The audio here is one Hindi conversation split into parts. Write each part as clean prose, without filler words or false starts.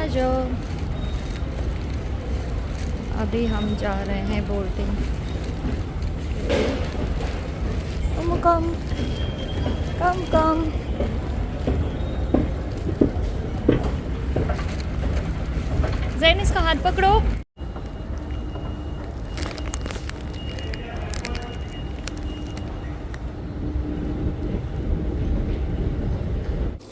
जाओ। अभी हम जा रहे हैं बोर्डिंग। कम कम कम। जैन इसका हाथ पकड़ो।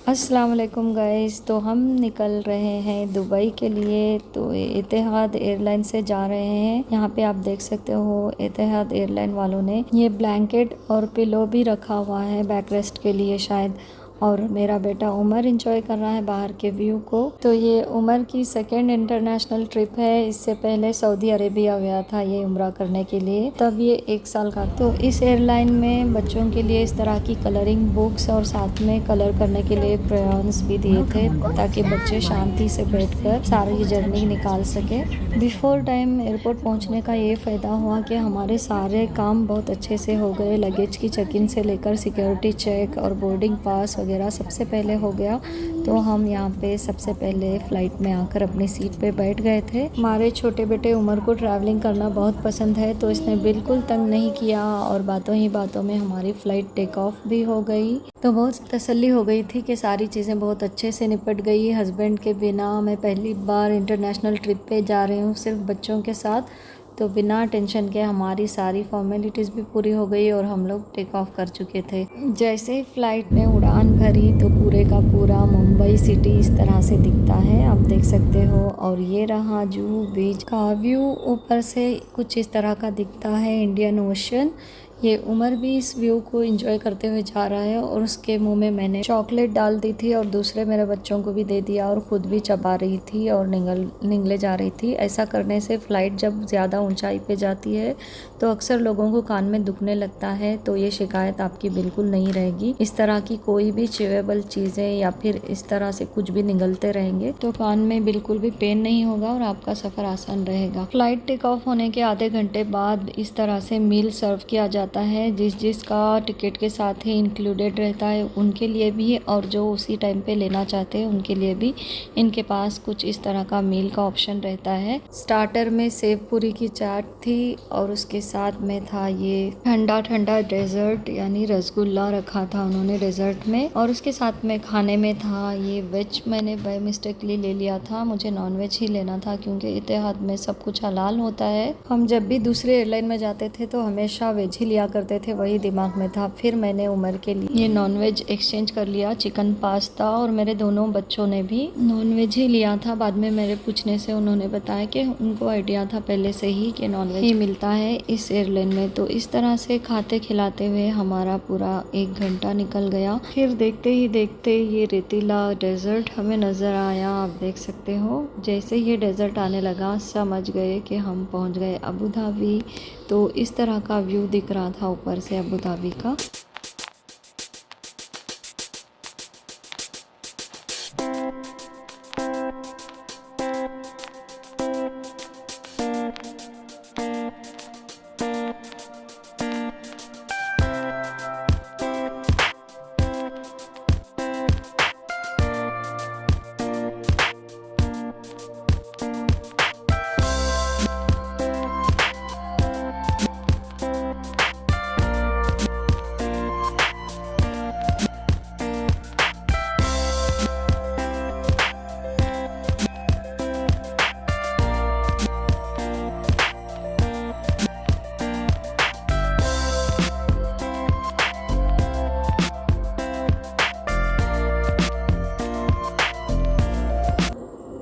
अस्सलाम वालेकुम गाइस। तो हम निकल रहे हैं दुबई के लिए। तो इतिहाद एयरलाइन से जा रहे हैं। यहाँ पे आप देख सकते हो इतिहाद एयरलाइन वालों ने ये ब्लैंकेट और पिलो भी रखा हुआ है बैक रेस्ट के लिए शायद। और मेरा बेटा उमर एंजॉय कर रहा है बाहर के व्यू को। तो ये उमर की सेकेंड इंटरनेशनल ट्रिप है। इससे पहले सऊदी अरेबिया गया था ये उम्रा करने के लिए, तब ये 1 साल का। तो इस एयरलाइन में बच्चों के लिए इस तरह की कलरिंग बुक्स और साथ में कलर करने के लिए क्रेयॉन्स भी दिए थे ताकि बच्चे शांति से बैठकर सारी जर्नी निकाल सके। बिफोर टाइम एयरपोर्ट पहुंचने का ये फ़ायदा हुआ कि हमारे सारे काम बहुत अच्छे से हो गए। लगेज की चेक इन से लेकर सिक्योरिटी चेक और बोर्डिंग पास वगैरह सबसे पहले हो गया। तो हम यहाँ पे सबसे पहले फ़्लाइट में आकर अपनी सीट पे बैठ गए थे। हमारे छोटे बेटे उमर को ट्रैवलिंग करना बहुत पसंद है, तो इसने बिल्कुल तंग नहीं किया और बातों ही बातों में हमारी फ़्लाइट टेक ऑफ भी हो गई। तो बहुत तसल्ली हो गई थी कि सारी चीज़ें बहुत अच्छे से निपट गई। हस्बैंड के बिना मैं पहली बार इंटरनेशनल ट्रिप पे जा रही हूँ सिर्फ बच्चों के साथ। तो बिना टेंशन के हमारी सारी फॉर्मेलिटीज़ भी पूरी हो गई और हम लोग टेक ऑफ कर चुके थे। जैसे ही फ़्लाइट ने उड़ान भरी तो पूरे का पूरा मुंबई सिटी इस तरह से दिखता है, आप देख सकते हो। और ये रहा जुहू बीच का व्यू, ऊपर से कुछ इस तरह का दिखता है इंडियन ओशन। ये उमर भी इस व्यू को एंजॉय करते हुए जा रहा है और उसके मुंह में मैंने चॉकलेट डाल दी थी और दूसरे मेरे बच्चों को भी दे दिया और ख़ुद भी चबा रही थी और निगले जा रही थी। ऐसा करने से फ़्लाइट जब ज़्यादा ऊंचाई पे जाती है तो अक्सर लोगों को कान में दुखने लगता है। तो ये शिकायत आपकी बिल्कुल नहीं रहेगी। इस तरह की कोई भी च्यूएबल चीज़ें या फिर इस तरह से कुछ भी निगलते रहेंगे तो कान में बिल्कुल भी पेन नहीं होगा और आपका सफ़र आसान रहेगा। फ़्लाइट टेक ऑफ होने के आधे घंटे बाद इस तरह से मील सर्व किया जाता है जिसका टिकट के साथ ही इंक्लूडेड रहता है उनके लिए भी, और जो उसी टाइम पे लेना चाहते हैं उनके लिए भी इनके पास कुछ इस तरह का मील का ऑप्शन रहता है। स्टार्टर में सेव पूरी की चाट थी और उसके साथ में था ये ठंडा ठंडा डेजर्ट यानी रसगुल्ला रखा था उन्होंने डेजर्ट में। और उसके साथ में खाने में था ये वेज। मैंने बाय मिस्टेकली ले लिया था, मुझे नॉन वेज ही लेना था क्योंकि इतिहाद में सब कुछ हलाल होता है। हम जब भी दूसरे एयरलाइन में जाते थे तो हमेशा वेज ही लिया करते थे, वही दिमाग में था। फिर मैंने उमर के लिए ये नॉन वेज एक्सचेंज कर लिया, चिकन पास्ता, और मेरे दोनों बच्चों ने भी नॉन वेज ही लिया था। बाद में मेरे पूछने से उन्होंने बताया कि उनको आइडिया था पहले से ही कि नॉन वेज ही मिलता है इस एयरलाइन में। तो इस तरह से खाते खिलाते हुए हमारा पूरा 1 घंटा निकल गया। फिर देखते ही देखते ये रेतीला डेजर्ट हमें नज़र आया, आप देख सकते हो। जैसे ये डेजर्ट आने लगा समझ गए कि हम पहुंच गए अबू धाबी। तो इस तरह का व्यू दिख रहा था ऊपर से अबू धाबी का।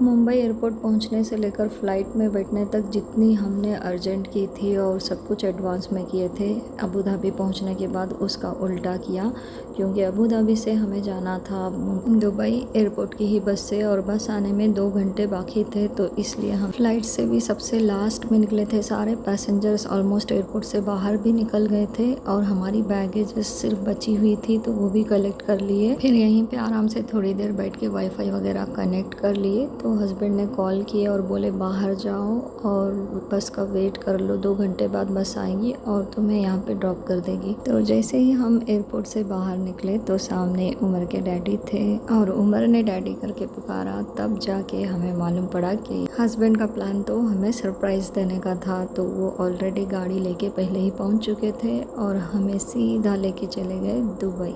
मुंबई एयरपोर्ट पहुंचने से लेकर फ़्लाइट में बैठने तक जितनी हमने अर्जेंट की थी और सब कुछ एडवांस में किए थे, अबू धाबी पहुंचने के बाद उसका उल्टा किया। क्योंकि अबू धाबी से हमें जाना था दुबई एयरपोर्ट की ही बस से और बस आने में 2 घंटे बाकी थे। तो इसलिए हम फ़्लाइट से भी सबसे लास्ट में निकले थे। सारे पैसेंजर्स ऑलमोस्ट एयरपोर्ट से बाहर भी निकल गए थे और हमारी बैगेज सिर्फ बची हुई थी तो वो भी कलेक्ट कर लिए। फिर यहीं पे आराम से थोड़ी देर बैठ के वाईफाई वगैरह कनेक्ट कर लिए। तो हस्बैंड ने कॉल किया और बोले बाहर जाओ और बस का वेट कर लो, 2 घंटे बाद बस आएगी और तुम्हें यहाँ पे ड्रॉप कर देगी। तो जैसे ही हम एयरपोर्ट से बाहर निकले तो सामने उमर के डैडी थे और उमर ने डैडी करके पुकारा, तब जाके हमें मालूम पड़ा कि हस्बैंड का प्लान तो हमें सरप्राइज़ देने का था। तो वो ऑलरेडी गाड़ी लेके पहले ही पहुंच चुके थे और हमें सीधा लेके चले गए दुबई।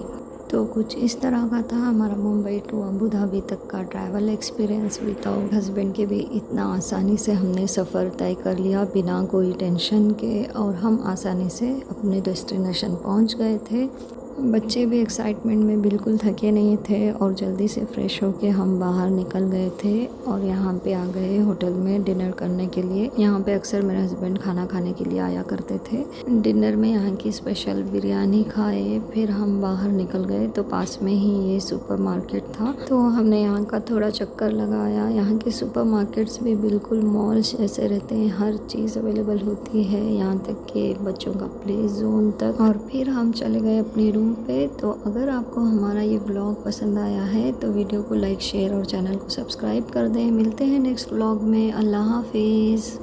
तो कुछ इस तरह का था हमारा मुंबई टू अबू धाबी तक का ट्रैवल एक्सपीरियंस। विदाउट हस्बैंड के भी इतना आसानी से हमने सफ़र तय कर लिया बिना कोई टेंशन के, और हम आसानी से अपने डेस्टिनेशन पहुंच गए थे। बच्चे भी एक्साइटमेंट में बिल्कुल थके नहीं थे और जल्दी से फ्रेश होके हम बाहर निकल गए थे और यहाँ पे आ गए होटल में डिनर करने के लिए। यहाँ पे अक्सर मेरे हस्बैंड खाना खाने के लिए आया करते थे। डिनर में यहाँ की स्पेशल बिरयानी खाए, फिर हम बाहर निकल गए तो पास में ही ये सुपर मार्केट था, तो हमने यहाँ का थोड़ा चक्कर लगाया। यहाँ के सुपर मार्केट्स भी बिल्कुल मॉल्स जैसे रहते हैं, हर चीज़ अवेलेबल होती है, यहाँ तक कि बच्चों का प्ले जोन तक। और फिर हम चले गए अपनी रूम पे। तो अगर आपको हमारा ये व्लॉग पसंद आया है तो वीडियो को लाइक, शेयर और चैनल को सब्सक्राइब कर दें। मिलते हैं नेक्स्ट व्लॉग में। अल्लाह हाफिज़।